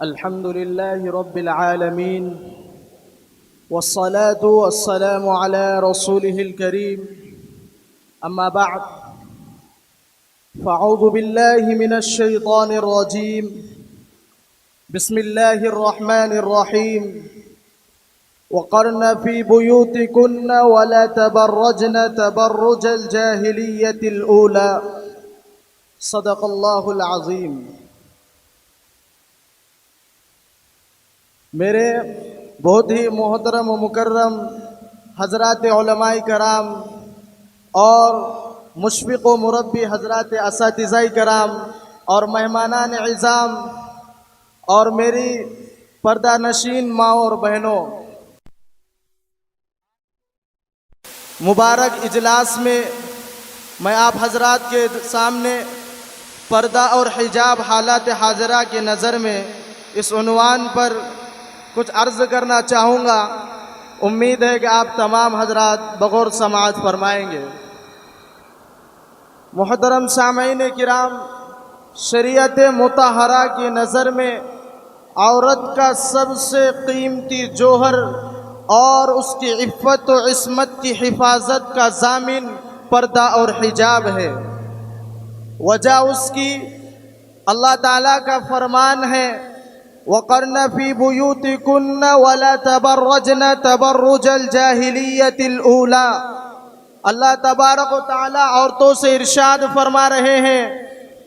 الحمد لله رب العالمين والصلاة والسلام على رسوله الكريم أما بعد فأعوذ بالله من الشيطان الرجيم بسم الله الرحمن الرحيم وقرن في بيوتكن ولا تبرجن تبرج الجاهلية الأولى صدق الله العظيم۔ میرے بہت ہی محترم و مکرم حضرات علماء کرام اور مشفق و مربی حضرات اساتذہ کرام اور مہمانان عظام اور میری پردہ نشین ماں اور بہنوں، مبارک اجلاس میں میں آپ حضرات کے سامنے پردہ اور حجاب حالات حاضرہ کی نظر میں اس عنوان پر کچھ عرض کرنا چاہوں گا۔ امید ہے کہ آپ تمام حضرات بغور سماعت فرمائیں گے۔ محترم سامعین کرام، شریعت مطہرہ کی نظر میں عورت کا سب سے قیمتی جوہر اور اس کی عفت و عصمت کی حفاظت کا ضامن پردہ اور حجاب ہے۔ وجہ اس کی اللہ تعالیٰ کا فرمان ہے وَقَرْنَ فِي بُيُوتِكُنَّ وَلَا تَبَرَّجْنَ تَبَرُّجَ الْجَاهِلِيَّةِ الْأُولَى۔ اللہ تبارک و تعالیٰ عورتوں سے ارشاد فرما رہے ہیں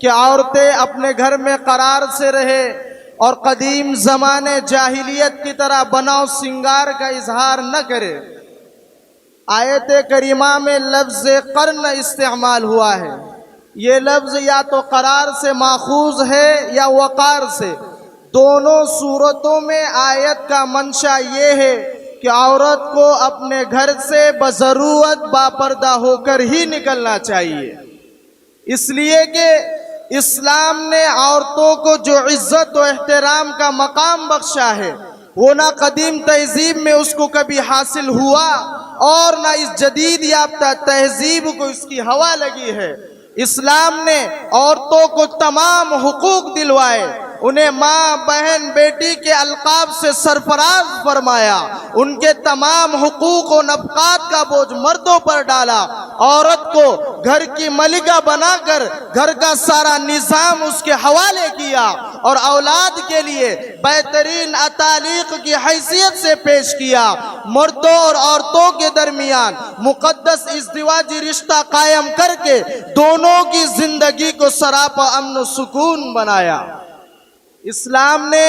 کہ عورتیں اپنے گھر میں قرار سے رہے اور قدیم زمانے جاہلیت کی طرح بناؤ سنگار کا اظہار نہ کرے۔ آیت کریمہ میں لفظ قرن استعمال ہوا ہے۔ یہ لفظ یا تو قرار سے ماخوذ ہے یا وقار سے۔ دونوں صورتوں میں آیت کا منشا یہ ہے کہ عورت کو اپنے گھر سے بضرورت باپردہ ہو کر ہی نکلنا چاہیے، اس لیے کہ اسلام نے عورتوں کو جو عزت و احترام کا مقام بخشا ہے وہ نہ قدیم تہذیب میں اس کو کبھی حاصل ہوا اور نہ اس جدید یافتہ تہذیب کو اس کی ہوا لگی ہے۔ اسلام نے عورتوں کو تمام حقوق دلوائے، انہیں ماں، بہن، بیٹی کے القاب سے سرفراز فرمایا، ان کے تمام حقوق و نفقات کا بوجھ مردوں پر ڈالا، عورت کو گھر کی ملکہ بنا کر گھر کا سارا نظام اس کے حوالے کیا اور اولاد کے لیے بہترین اتالیق کی حیثیت سے پیش کیا۔ مردوں اور عورتوں کے درمیان مقدس ازدواجی رشتہ قائم کر کے دونوں کی زندگی کو سراپا امن و سکون بنایا۔ اسلام نے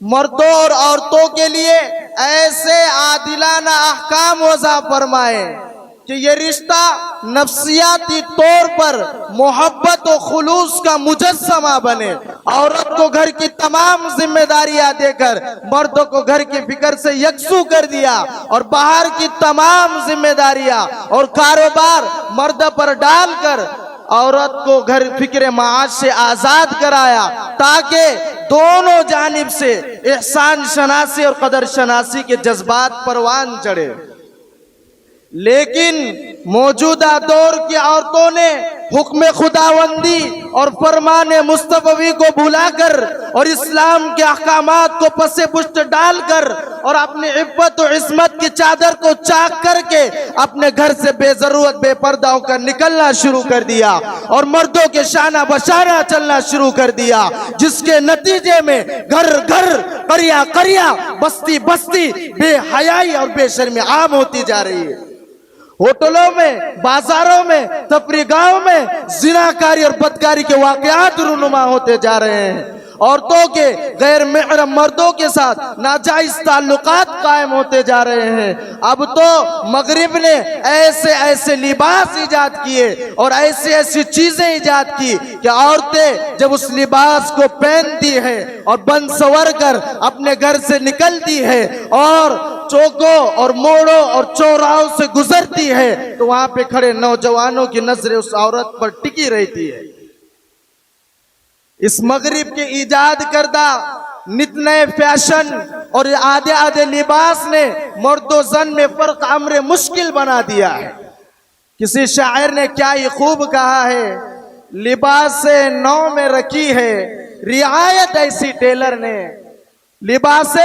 مردوں اور عورتوں کے لیے ایسے عادلانہ احکام وضع فرمائے کہ یہ رشتہ نفسیاتی طور پر محبت و خلوص کا مجسمہ بنے۔ عورت کو گھر کی تمام ذمہ داریاں دے کر مردوں کو گھر کی فکر سے یکسو کر دیا اور باہر کی تمام ذمہ داریاں اور کاروبار مرد پر ڈال کر عورت کو گھر فکر معاش سے آزاد کرایا تاکہ دونوں جانب سے احسان شناسی اور قدر شناسی کے جذبات پروان چڑھے۔ لیکن موجودہ دور کی عورتوں نے حکم خداوندی اور فرمان مصطفی کو بھلا کر اور اسلام کے احکامات کو پس پشت ڈال کر اور اپنی عفت و عصمت کی چادر کو چاک کر کے اپنے گھر سے بے ضرورت بے پردہ ہو کر نکلنا شروع کر دیا اور مردوں کے شانہ بشانہ چلنا شروع کر دیا، جس کے نتیجے میں گھر گھر، قریہ قریہ، بستی بستی بے حیائی اور بے شرمی عام ہوتی جا رہی ہے۔ ہوٹلوں میں، بازاروں میں، تفریح گاہوں میں زناکاری اور بدکاری کے واقعات رونما ہوتے جا رہے ہیں۔ عورتوں کے غیر محرم مردوں کے ساتھ ناجائز تعلقات قائم ہوتے جا رہے ہیں۔ اب تو مغرب نے ایسے ایسے لباس ایجاد کیے اور ایسی ایسی چیزیں ایجاد کی کہ عورتیں جب اس لباس کو پہنتی ہیں اور بن سور کر اپنے گھر سے نکلتی ہے اور چوکوں اور موڑوں اور چوراہوں سے گزرتی ہے تو وہاں پہ کھڑے نوجوانوں کی نظریں اس عورت پر ٹکی رہتی ہے۔ اس مغرب کے ایجاد کردہ نت نئے فیشن اور آدھے آدھے لباس نے مرد و زن میں فرق امر مشکل بنا دیا ہے۔ کسی شاعر نے کیا ہی خوب کہا ہے، لباس نو میں رکھی ہے رعایت ایسی ٹیلر نے، لباس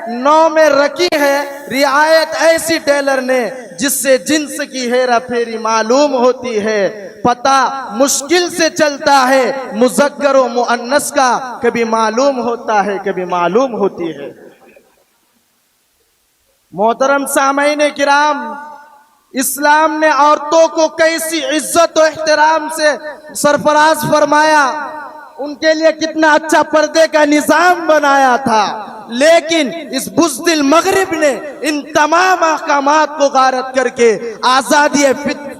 نو میں رکھی ہے رعایت ایسی ٹیلر نے، جس سے جنس کی ہیرا پھیری معلوم ہوتی ہے، پتہ مشکل سے چلتا ہے مذکر و مؤنث کا، کبھی معلوم ہوتا ہے کبھی معلوم ہوتی ہے۔ محترم سامعین کرام، اسلام نے عورتوں کو کیسی عزت و احترام سے سرفراز فرمایا، ان کے لیے کتنا اچھا پردے کا نظام بنایا تھا، لیکن اس بزدل مغرب نے ان تمام احکامات کو غارت کر کے آزادی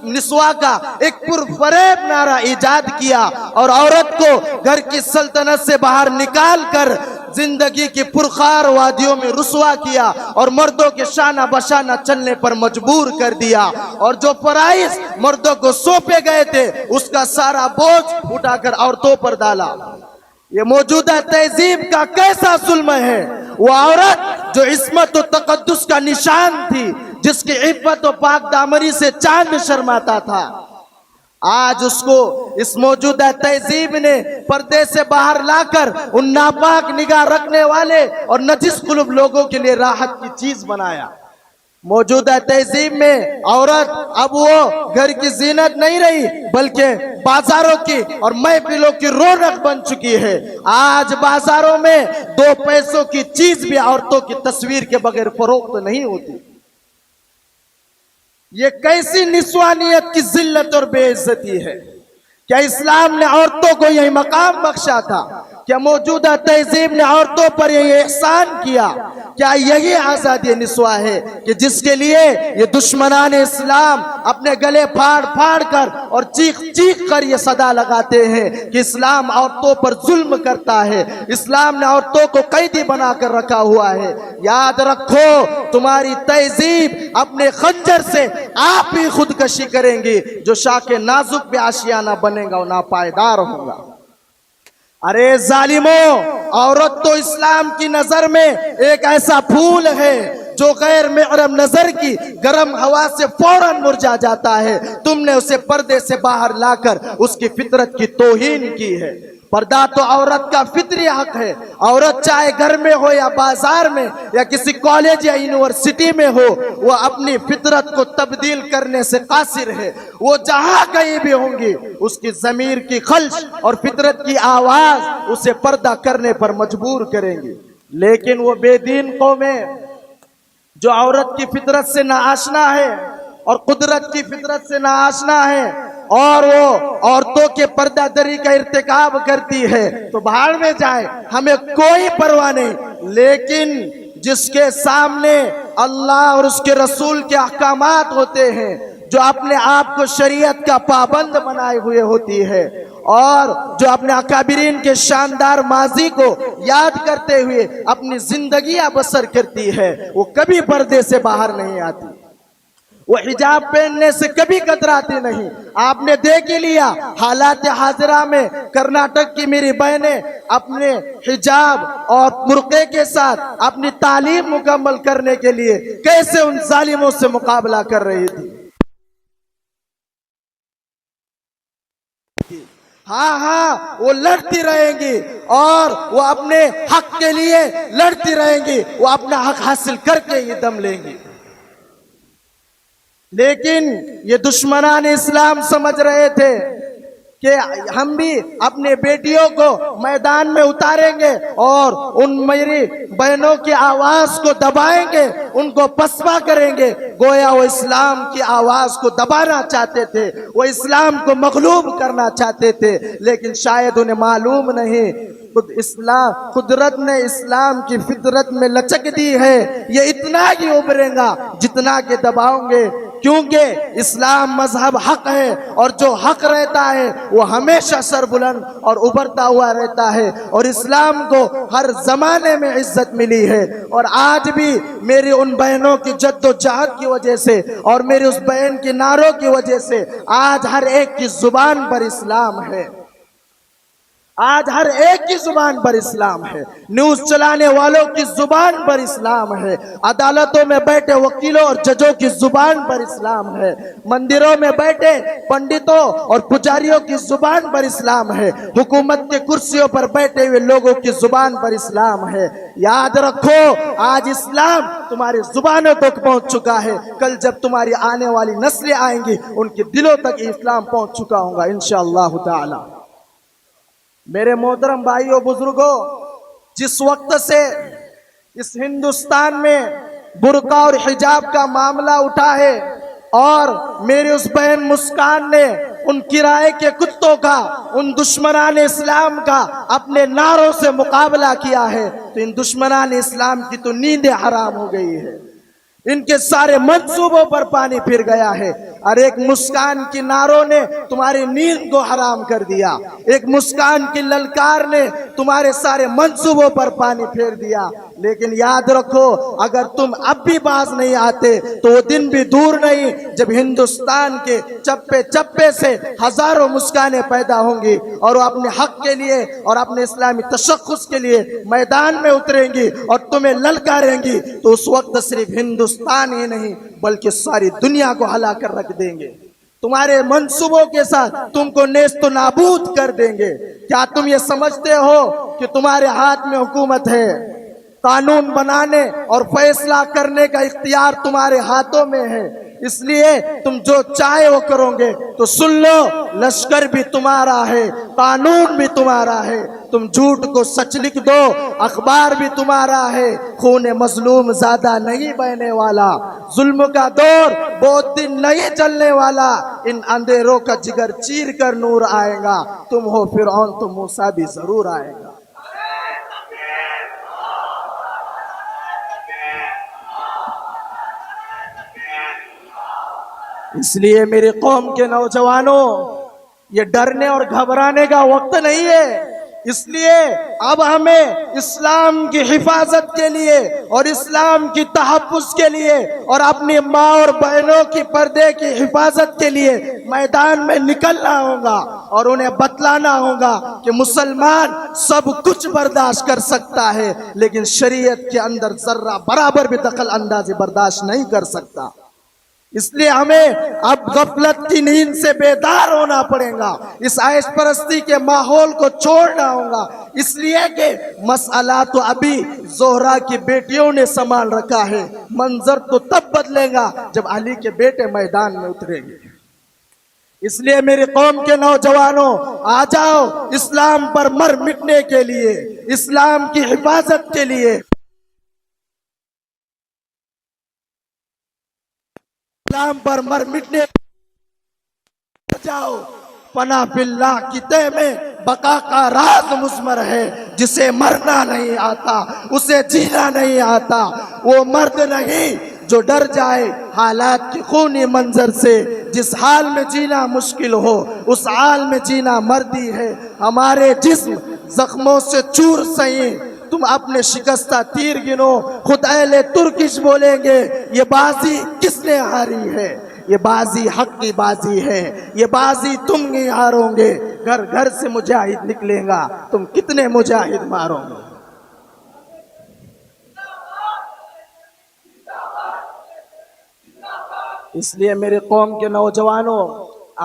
نسواں کا ایک پرفریب نعرہ ایجاد کیا اور عورت کو گھر کی سلطنت سے باہر نکال کر زندگی کی پرخار وادیوں میں رسوا کیا اور مردوں کے شانہ بشانہ چلنے پر مجبور کر دیا، اور جو فرائض مردوں کو سونپے گئے تھے اس کا سارا بوجھ اٹھا کر عورتوں پر ڈالا۔ یہ موجودہ تہذیب کا کیسا ظلم ہے؟ وہ عورت جو عصمت و تقدس کا نشان تھی، جس کی عفت و پاک دامنی سے چاند شرماتا تھا، آج اس کو اس موجودہ تہذیب نے پردے سے باہر لا کر ان ناپاک نگاہ رکھنے والے اور نجس قلوب لوگوں کے لیے راحت کی چیز بنایا۔ موجودہ تہذیب میں عورت اب وہ گھر کی زینت نہیں رہی، بلکہ بازاروں کی اور محفلوں کی رونق بن چکی ہے۔ آج بازاروں میں 2 پیسوں کی چیز بھی عورتوں کی تصویر کے بغیر فروخت نہیں ہوتی۔ یہ کیسی نسوانیت کی ذلت اور بے عزتی ہے؟ کیا اسلام نے عورتوں کو یہی مقام بخشا تھا؟ کیا موجودہ تہذیب نے عورتوں پر یہی احسان کیا؟ کیا یہی آزادی نسواں ہے کہ جس کے لیے یہ دشمنان اسلام اپنے گلے پھاڑ پھاڑ کر اور چیخ چیخ کر یہ صدا لگاتے ہیں کہ اسلام عورتوں پر ظلم کرتا ہے، اسلام نے عورتوں کو قیدی بنا کر رکھا ہوا ہے؟ یاد رکھو، تمہاری تہذیب اپنے خنجر سے آپ ہی خودکشی کریں گی، جو شاخ نازک پہ آشیانہ بنے گا اور ناپائیدار ہوگا۔ ارے ظالموں، عورت تو اسلام کی نظر میں ایک ایسا پھول ہے جو غیر محرم نظر کی گرم ہوا سے فوراً مرجھا جاتا ہے، تم نے اسے پردے سے باہر لا کر اس کی فطرت کی توہین کی ہے۔ پردہ تو عورت کا فطری حق ہے، عورت چاہے گھر میں ہو یا بازار میں یا کسی کالج یا یونیورسٹی میں ہو، وہ اپنی فطرت کو تبدیل کرنے سے قاصر ہے۔ وہ جہاں کہیں بھی ہوں گی، اس کی ضمیر کی خلش اور فطرت کی آواز اسے پردہ کرنے پر مجبور کریں گی۔ لیکن وہ بے دین قومیں جو عورت کی فطرت سے ناآشنا ہے اور قدرت کی فطرت سے ناآشنا ہے، اور وہ عورتوں کے پردہ دری کا ارتکاب کرتی ہے، تو بھاڑ میں جائے، ہمیں کوئی پرواہ نہیں۔ لیکن جس کے سامنے اللہ اور اس کے رسول کے احکامات ہوتے ہیں، جو اپنے آپ کو شریعت کا پابند بنائے ہوئے ہوتی ہے، اور جو اپنے اکابرین کے شاندار ماضی کو یاد کرتے ہوئے اپنی زندگیاں بسر کرتی ہے، وہ کبھی پردے سے باہر نہیں آتی، وہ حجاب پہننے سے کبھی کتراتی نہیں۔ آپ نے دیکھ ہی لیا حالات حاضرہ میں کرناٹک کی میری بہنیں اپنے حجاب اور برقعے کے ساتھ اپنی تعلیم مکمل کرنے کے لیے کیسے ان ظالموں سے مقابلہ کر رہی تھی۔ ہاں وہ لڑتی رہیں گی اور وہ اپنے حق کے لیے لڑتی رہیں گی، وہ اپنا حق حاصل کر کے ہی دم لیں گی۔ لیکن یہ دشمنان اسلام سمجھ رہے تھے کہ ہم بھی اپنے بیٹیوں کو میدان میں اتاریں گے اور ان میری بہنوں کی آواز کو دبائیں گے، ان کو پسپا کریں گے۔ گویا وہ اسلام کی آواز کو دبانا چاہتے تھے، وہ اسلام کو مغلوب کرنا چاہتے تھے، لیکن شاید انہیں معلوم نہیں قدرت نے اسلام کی فطرت میں لچک دی ہے، یہ اتنا ہی ابھرے گا جتنا کہ دباؤں گے، کیونکہ اسلام مذہب حق ہے، اور جو حق رہتا ہے وہ ہمیشہ سر بلند اور ابھرتا ہوا رہتا ہے، اور اسلام کو ہر زمانے میں عزت ملی ہے۔ اور آج بھی میری ان بہنوں کی جد و جہد کی وجہ سے اور میری اس بہن کی نعروں کی وجہ سے آج ہر ایک کی زبان پر اسلام ہے۔ آج ہر ایک کی زبان پر اسلام ہے، نیوز چلانے والوں کی زبان پر اسلام ہے، عدالتوں میں بیٹھے وکیلوں اور ججوں کی زبان پر اسلام ہے، مندروں میں بیٹھے پنڈتوں اور پجاریوں کی زبان پر اسلام ہے، حکومت کے کرسیوں پر بیٹھے ہوئے لوگوں کی زبان پر اسلام ہے۔ یاد رکھو، آج اسلام تمہاری زبانوں تک پہنچ چکا ہے، کل جب تمہاری آنے والی نسلیں آئیں گی ان کے دلوں تک اسلام پہنچ چکا ہوگا انشاءاللہ تعالی۔ میرے محترم بھائیوں بزرگوں، جس وقت سے اس ہندوستان میں برقع اور حجاب کا معاملہ اٹھا ہے اور میری اس بہن مسکان نے ان کرائے کے کتوں کا، ان دشمنان اسلام کا اپنے نعروں سے مقابلہ کیا ہے تو ان دشمنان اسلام کی تو نیندیں حرام ہو گئی ہے، ان کے سارے منصوبوں پر پانی پھر گیا ہے، اور ایک مسکان کی نعروں نے تمہاری نیند کو حرام کر دیا، ایک مسکان کی للکار نے تمہارے سارے منصوبوں پر پانی پھیر دیا۔ لیکن یاد رکھو، اگر تم اب بھی باز نہیں آتے تو وہ دن بھی دور نہیں جب ہندوستان کے چپے چپے سے ہزاروں مسکانیں پیدا ہوں گی اور وہ اپنے حق کے لیے اور اپنے اسلامی تشخص کے لیے میدان میں اتریں گی اور تمہیں للکاریں گی، تو اس وقت صرف ہندوستان ہی نہیں بلکہ ساری دنیا کو ہلا کر رکھ دیں گے، تمہارے منصوبوں کے ساتھ تم کو نیست و نابود کر دیں گے۔ کیا تم یہ سمجھتے ہو کہ تمہارے ہاتھ میں حکومت ہے؟ قانون بنانے اور فیصلہ کرنے کا اختیار تمہارے ہاتھوں میں ہے، اس لیے تم جو چاہے وہ کرو گے۔ تو سن لو، لشکر بھی تمہارا ہے، قانون بھی تمہارا ہے، تم جھوٹ کو سچ لکھ دو، اخبار بھی تمہارا ہے، خون مظلوم زیادہ نہیں بہنے والا، ظلم کا دور بہت دن نہیں چلنے والا، ان اندھیروں کا جگر چیر کر نور آئے گا، تم ہو فرعون تو موسیٰ بھی ضرور آئے گا۔ اس لیے میری قوم کے نوجوانوں، یہ ڈرنے اور گھبرانے کا وقت نہیں ہے، اس لیے اب ہمیں اسلام کی حفاظت کے لیے اور اسلام کی تحفظ کے لیے اور اپنی ماں اور بہنوں کی پردے کی حفاظت کے لیے میدان میں نکلنا ہوگا اور انہیں بتلانا ہوگا کہ مسلمان سب کچھ برداشت کر سکتا ہے لیکن شریعت کے اندر ذرہ برابر بھی دخل اندازی برداشت نہیں کر سکتا۔ اس لیے ہمیں اب غفلت کی نیند سے بیدار ہونا پڑے گا، اس عیش پرستی کے ماحول کو چھوڑنا ہوگا، اس لیے کہ مسئلہ تو ابھی زہرا کی بیٹیوں نے سنبھال رکھا ہے، منظر تو تب بدلے گا جب علی کے بیٹے میدان میں اتریں گے۔ اس لیے میری قوم کے نوجوانوں، آ جاؤ اسلام پر مر مٹنے کے لیے، اسلام کی حفاظت کے لیے، اسلام پر مر مٹنے جاؤ۔ پناہ فی اللہ کی تہ میں بقا کا راز مضمر ہے، جسے مرنا نہیں آتا اسے جینا نہیں آتا، وہ مرد نہیں جو ڈر جائے حالات کی خونی منظر سے، جس حال میں جینا مشکل ہو اس حال میں جینا مردی ہے، ہمارے جسم زخموں سے چور سہیں، تم اپنے شکستہ تیر گنو، خود اہل ترکش بولیں گے یہ بازی کس نے ہاری ہے، یہ بازی حق کی بازی ہے، یہ بازی تم نہیں ہارو گے، گھر گھر سے مجاہد نکلے گا، تم کتنے مجاہد مارو گے۔ اس لیے میرے قوم کے نوجوانوں،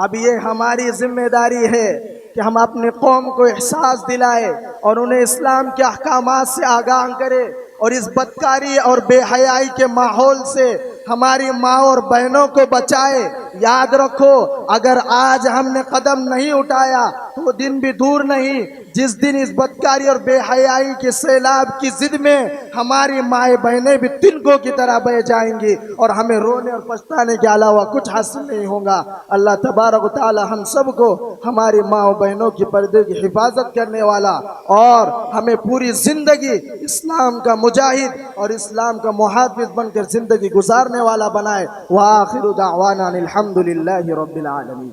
اب یہ ہماری ذمہ داری ہے کہ ہم اپنے قوم کو احساس دلائے اور انہیں اسلام کے احکامات سے آگاہ کرے اور اس بدکاری اور بے حیائی کے ماحول سے ہماری ماں اور بہنوں کو بچائے۔ یاد رکھو، اگر آج ہم نے قدم نہیں اٹھایا تو وہ دن بھی دور نہیں جس دن اس بدکاری اور بے حیائی کے سیلاب کی زد میں ہماری مائیں بہنیں بھی تنکوں کی طرح بہہ جائیں گی اور ہمیں رونے اور پچھتانے کے علاوہ کچھ حاصل نہیں ہوگا۔ اللہ تبارک و تعالی ہم سب کو ہماری ماں و بہنوں کی پردے کی حفاظت کرنے والا اور ہمیں پوری زندگی اسلام کا مجاہد اور اسلام کا محافظ بن کر زندگی گزارنے والا بنائے۔ وآخر دعوانا الحمدللہ رب العالمین۔